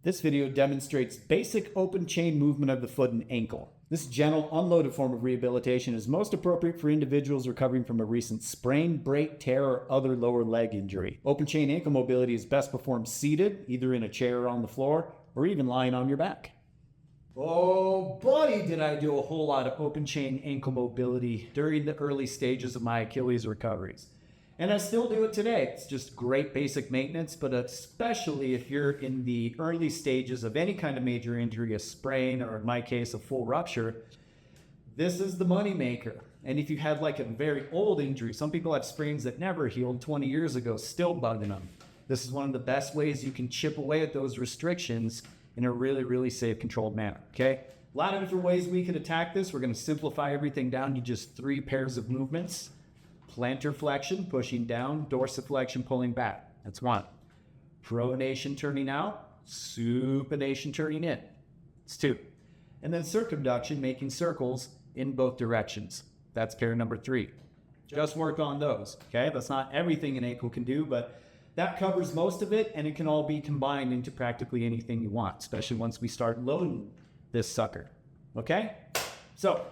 This video demonstrates basic open chain movement of the foot and ankle. This gentle, unloaded form of rehabilitation is most appropriate for individuals recovering from a recent sprain, break, tear, or other lower leg injury. Open chain ankle mobility is best performed seated, either in a chair or on the floor, or even lying on your back. Oh, buddy, did I do a whole lot of open chain ankle mobility during the early stages of my Achilles recoveries. And I still do it today. It's just great basic maintenance, but especially if you're in the early stages of any kind of major injury, a sprain, or in my case, a full rupture, this is the money maker. And if you have like a very old injury, some people have sprains that never healed 20 years ago, still bugging them. This is one of the best ways you can chip away at those restrictions in a really, really safe, controlled manner, okay? A lot of different ways we can attack this. We're gonna simplify everything down to just 3 pairs of movements. Plantar flexion, pushing down, dorsiflexion, pulling back. That's 1. Pronation, turning out, supination, turning in. It's 2. And then circumduction, making circles in both directions. That's pair number 3. Just work on those, okay? That's not everything an ankle can do, but that covers most of it, and it can all be combined into practically anything you want, especially once we start loading this sucker, okay? So,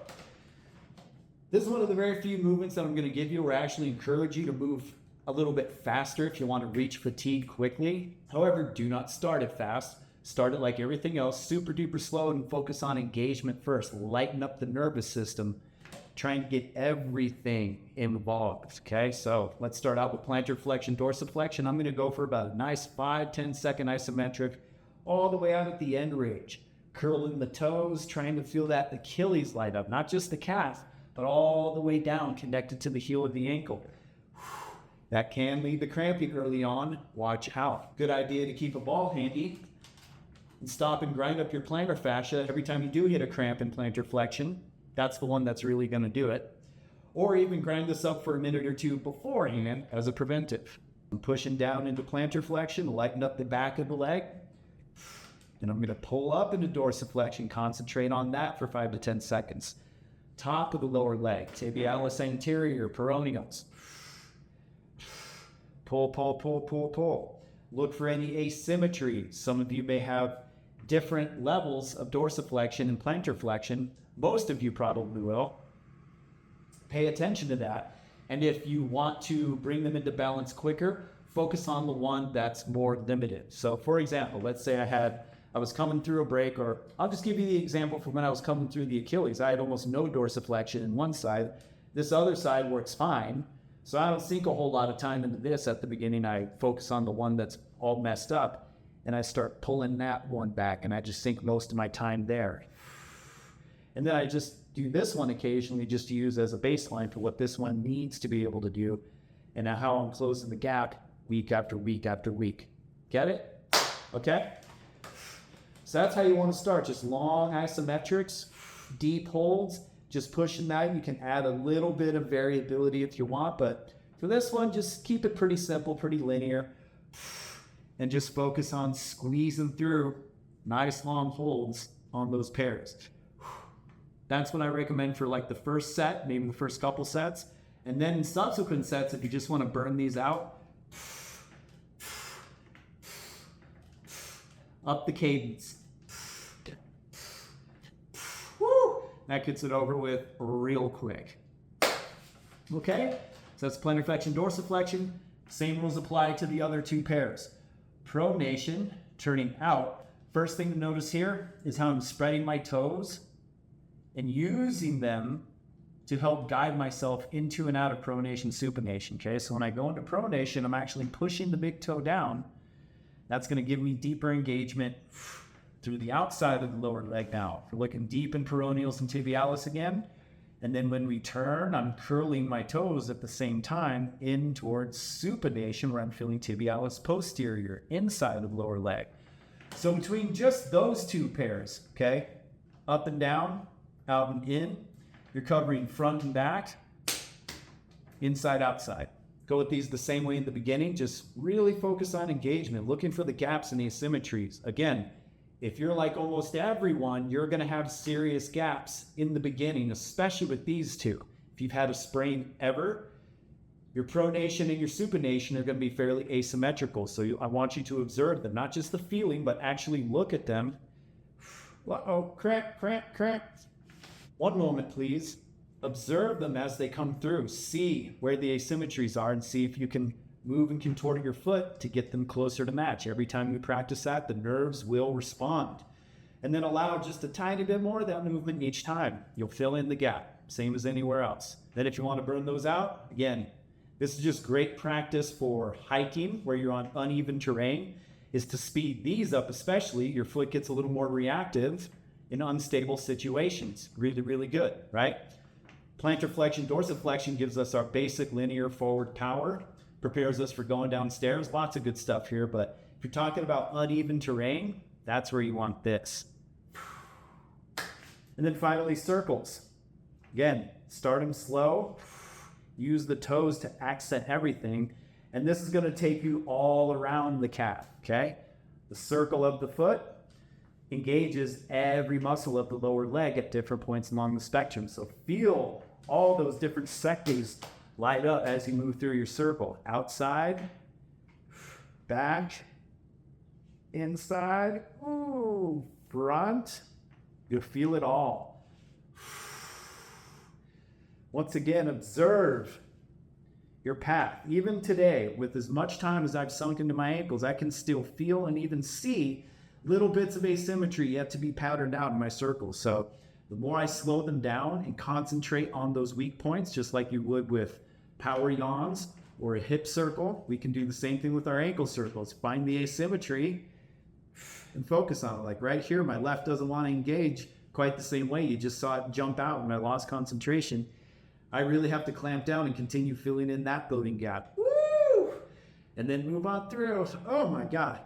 this is one of the very few movements that I'm going to give you where I actually encourage you to move a little bit faster if you want to reach fatigue quickly. However, do not start it fast. Start it like everything else, super duper slow, and focus on engagement first. Lighten up the nervous system. Try and get everything involved, okay? So let's start out with plantar flexion, dorsiflexion. I'm going to go for about a nice 5-10 second isometric all the way out at the end range. Curling the toes, trying to feel that Achilles light up, not just the calf, but all the way down, connected to the heel of the ankle. That can lead to cramping early on. Watch out. Good idea to keep a ball handy and stop and grind up your plantar fascia every time you do hit a cramp in plantar flexion. That's the one that's really going to do it. Or even grind this up for a minute or two beforehand as a preventive. I'm pushing down into plantar flexion, lighten up the back of the leg. And I'm going to pull up into dorsiflexion, concentrate on that for 5 to 10 seconds. Top of the lower leg, tibialis anterior, peroneus. Pull, pull, pull, pull, pull. Look for any asymmetry. Some of you may have different levels of dorsiflexion and plantar flexion. Most of you probably will. Pay attention to that. And if you want to bring them into balance quicker, focus on the one that's more limited. So for example, let's say I was coming through a break, or I'll just give you the example from when I was coming through the Achilles. I had almost no dorsiflexion in one side. This other side works fine. So I don't sink a whole lot of time into this at the beginning. I focus on the one that's all messed up, and I start pulling that one back, and I just sink most of my time there. And then I just do this one occasionally just to use as a baseline for what this one needs to be able to do, and how I'm closing the gap week after week after week. Get it? Okay? So that's how you want to start, just long isometrics, deep holds, just pushing that. You can add a little bit of variability if you want, but for this one, just keep it pretty simple, pretty linear, and just focus on squeezing through nice long holds on those pairs. That's what I recommend for like the first set, maybe the first couple sets, and then in subsequent sets, if you just want to burn these out, up the cadence. That gets it over with real quick. Okay, so that's plantar flexion, dorsiflexion. Same rules apply to the other 2 pairs. Pronation, turning out. First thing to notice here is how I'm spreading my toes and using them to help guide myself into and out of pronation, supination. Okay, so when I go into pronation, I'm actually pushing the big toe down. That's going to give me deeper engagement through the outside of the lower leg now. We're looking deep in peroneals and tibialis again. And then when we turn, I'm curling my toes at the same time in towards supination, where I'm feeling tibialis posterior, inside of the lower leg. So between just those 2 pairs, okay, up and down, out and in, you're covering front and back, inside, outside. Go with these the same way in the beginning. Just really focus on engagement, looking for the gaps and asymmetries. Again, if you're like almost everyone, you're going to have serious gaps in the beginning, especially with these 2. If you've had a sprain ever, Your pronation and your supination are going to be fairly asymmetrical. So I want you to observe them, not just the feeling, but actually look at them. Uh-oh, cramp, cramp, cramp. One moment, please. Observe them as they come through. See where the asymmetries are and see if you can move and contort your foot to get them closer to match. Every time you practice that, the nerves will respond. And then allow just a tiny bit more of that movement each time. You'll fill in the gap, same as anywhere else. Then if you want to burn those out, again, this is just great practice for hiking where you're on uneven terrain, is to speed these up, especially your foot gets a little more reactive in unstable situations. Really, really good, right? Plantar flexion, dorsiflexion gives us our basic linear forward power, prepares us for going downstairs. Lots of good stuff here, but if you're talking about uneven terrain, that's where you want this. And then finally, circles. Again, start them slow. Use the toes to accent everything. And this is going to take you all around the calf, okay? The circle of the foot engages every muscle of the lower leg at different points along the spectrum. So feel all those different sectors light up as you move through your circle. Outside, back, inside, ooh, front. You'll feel it all. Once again, observe your path. Even today, with as much time as I've sunk into my ankles, I can still feel and even see little bits of asymmetry yet to be patterned out in my circles. So the more I slow them down and concentrate on those weak points, just like you would with power yawns or a hip circle, we can do the same thing with our ankle circles. Find the asymmetry and focus on it. Like right here, my left doesn't want to engage quite the same way. You just saw it jump out when I lost concentration. I really have to clamp down and continue filling in that loading gap. Woo! And then move on through. Oh my God.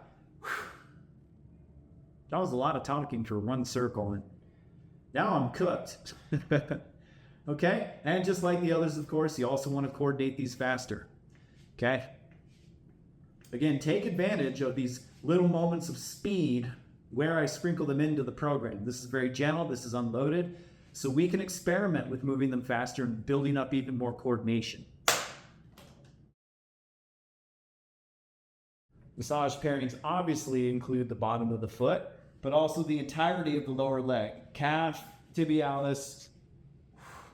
That was a lot of talking for one circle. And now I'm cooked. Okay? And just like the others, of course, you also want to coordinate these faster. Okay? Again, take advantage of these little moments of speed where I sprinkle them into the program. This is very gentle. This is unloaded. So we can experiment with moving them faster and building up even more coordination. Massage pairings obviously include the bottom of the foot, but also the entirety of the lower leg. Calf, tibialis,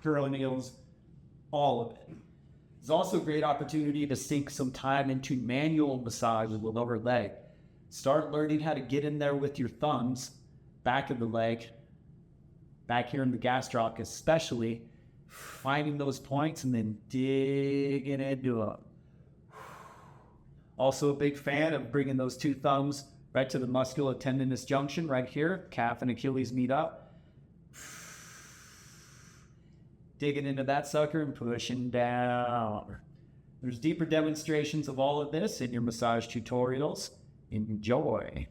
peroneals, all of it. There's also a great opportunity to sink some time into manual massage of the lower leg. Start learning how to get in there with your thumbs, back of the leg, back here in the gastroc especially, finding those points and then digging into them. Also a big fan of bringing those two thumbs right to the musculotendinous junction right here. Calf and Achilles meet up. Digging into that sucker and pushing down. There's deeper demonstrations of all of this in your massage tutorials. Enjoy.